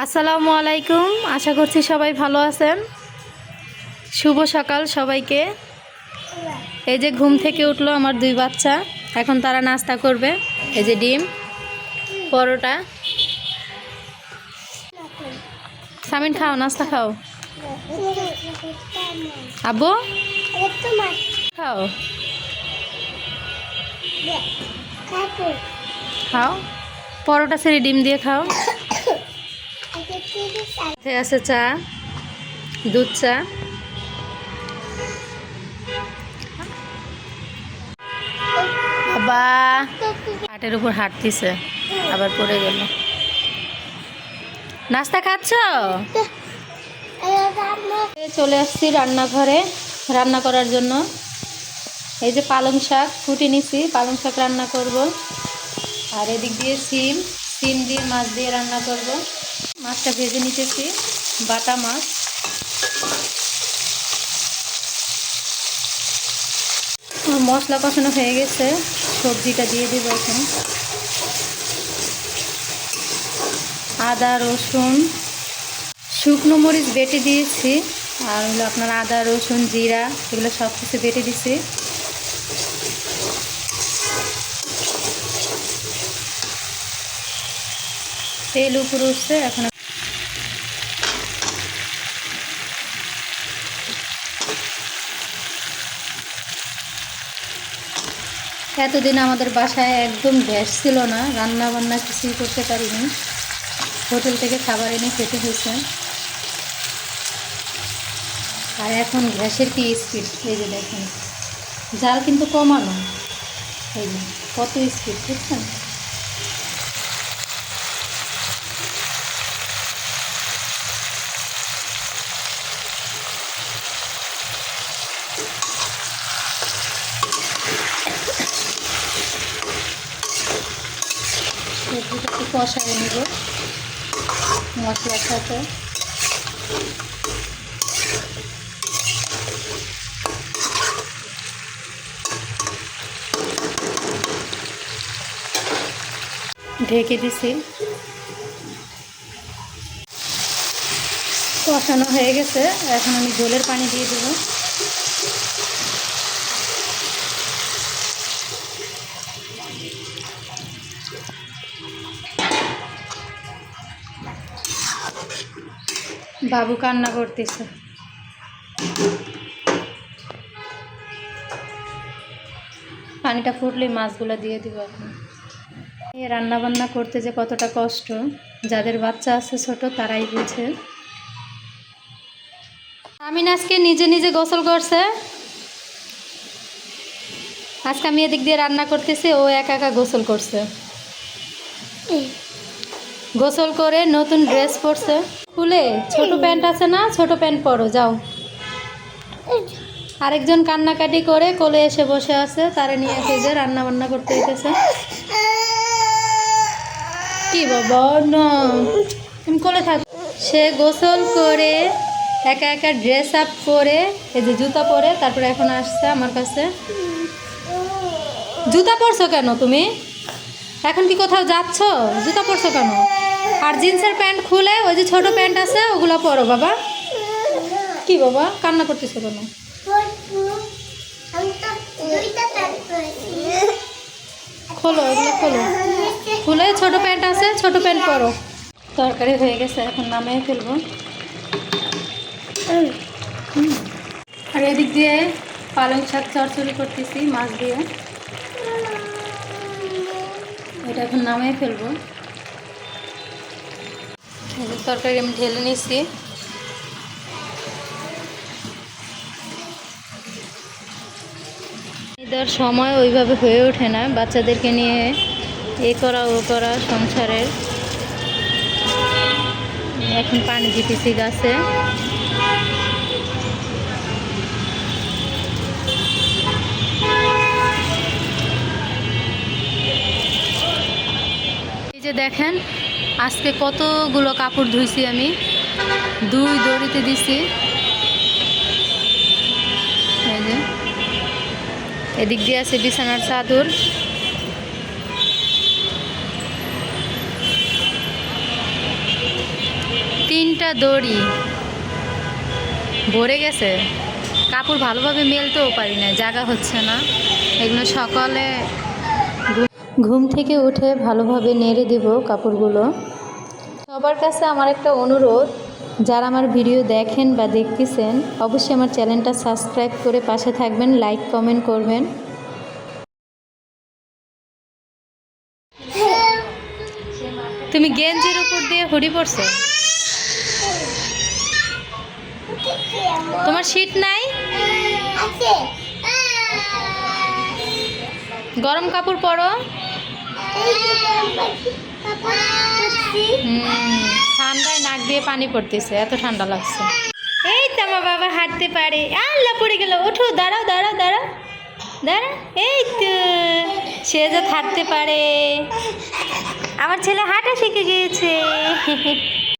আসসালামু আলাইকুম। আশা করছি সবাই ভালো আছেন। শুভ সকাল সবাইকে। এই যে ঘুম থেকে উঠলো আমার দুই বাচ্চা, এখন তারা নাস্তা করবে। এই যে ডিম, পরোটা। সামিন খাও, নাস্তা খাও। আব্বু খাও, খাও পরোটা ছেড়ে ডিম দিয়ে খাও। আছে চা, দুধ চা। বাবা হাটের উপর হাঁটতেছে, আবার পড়ে গেল। নাস্তা খাচ্ছ? চলে আসছি রান্নাঘরে রান্না করার জন্য। এই যে পালং শাক ফুটে নিছি, পালং শাক রান্না করব। আর এদিক দিয়ে সিম দিয়ে মাছ দিয়ে রান্না করব। মাছটা ভেজে নিতেছি, বাটা মাছ। মশলা কষানো হয়ে গেছে, সবজিটা দিয়ে দিব এখন। আদা রসুন শুকনো মরিচ বেটে দিয়েছি, আর হলো আপনার আদা রসুন জিরা এগুলো সব কিছু বেটে দিছি। তেল উপরে উঠছে এখন। এতদিন আমাদের বাসায় একদম গ্যাস ছিল না, রান্না বান্না কিছুই করতে পারিনি। হোটেল থেকে খাবার এনে খেতে হয়েছে। আর এখন গ্যাসের কি স্পিড, এই যে দেখেন, জাল কিন্তু কমানো। এই যে কত স্পিড বুঝছেন। সবজিটা একটু কষায় নেব মশলার সাথে। ঢেকে দিছি, কষানো হয়ে গেছে। এখন আমি ঝোলের পানি দিয়ে দেব। বাবু কান্না করতেছে। পানিটা ফুটলে মাছগুলো দিয়ে দিব এখন। এই রান্না বান্না করতে যে কতটা কষ্ট, যাদের বাচ্চা আছে ছোট তারাই বুঝে। আমি আজকে নিজে নিজে গোসল করছে। আজকে আমি এদিক দিয়ে রান্না করতেছি, ও একা একা গোসল করছে। গোসল করে নতুন ড্রেস পরছে। খুলে ছোট প্যান্ট আছে না, ছোট প্যান্ট পরো যাও। আরেকজন কান্নাকাটি করে কোলে এসে বসে আছে, তারে নিয়ে যে রান্না বান্না করতে হইতেছে। কি বাবা না, তুমি কোলে থাক। সে গোসল করে একা একা ড্রেস আপ করে, এই যে জুতা পরে তারপরে এখন আসছে আমার কাছে। জুতা পরছো কেন তুমি? এখন কি কোথাও যাচ্ছ? জুতা পরছো কেন? আর জিন্সের প্যান্ট খুলে ওই যে ছোট প্যান্ট আছে ওগুলো পরো বাবা। কি বাবা কান্না করতেছো কেন? খোলো এগুলো, খোলো, খুলে ছোট প্যান্ট আছে ছোট প্যান্ট পরো। তরকারি হয়ে গেছে, এখন নামিয়ে ফেলবো। আর এদিক দিয়ে পালং শাক চড়চড়ি করতেছি মাছ দিয়ে। এটা এখন নামিয়ে ফেলবো। তরকারি আমি ঢেলে নিচ্ছি। ঈদের সময় ওইভাবে হয়ে ওঠে না, বাচ্চাদেরকে নিয়ে এ করা ও করা সংসারের। এখন পানি দিতেছি গাছে। এই যে দেখেন আজকে কতগুলো কাপড় ধুইছি আমি, 2 দড়িতে দিছি। এই যে এদিক দিয়ে আছে বিছানার চাদর। তিনটা দড়ি ভরে গেছে, কাপড় ভালোভাবে মেলতেও পারি না, জায়গা হচ্ছে না। এগুলো সকালে ঘুম থেকে উঠে ভালোভাবে নেড়ে দেব কাপড়গুলো। সবার কাছে আমার একটা অনুরোধ, যারা আমার ভিডিও দেখেন বা দেখতেছেন অবশ্যই আমার চ্যানেলটা সাবস্ক্রাইব করে পাশে থাকবেন, লাইক কমেন্ট করবেন। তুমি গেঞ্জির উপর দিয়ে হুডি পরছো? তোমার শীত নাই? গরম কাপড় পরো। ঠান্ডায় নাক দিয়ে পানি পড়তেছে, এত ঠান্ডা লাগছে। এই তো আমার বাবা হাঁটতে পারে। আল্লাহ পড়ে গেল, ওঠো, দাঁড়াও দাঁড়াও দাঁড়াও দাঁড়া। এই তো সে যে হাঁটতে পারে, আমার ছেলে হাঁটা শিখে গিয়েছে।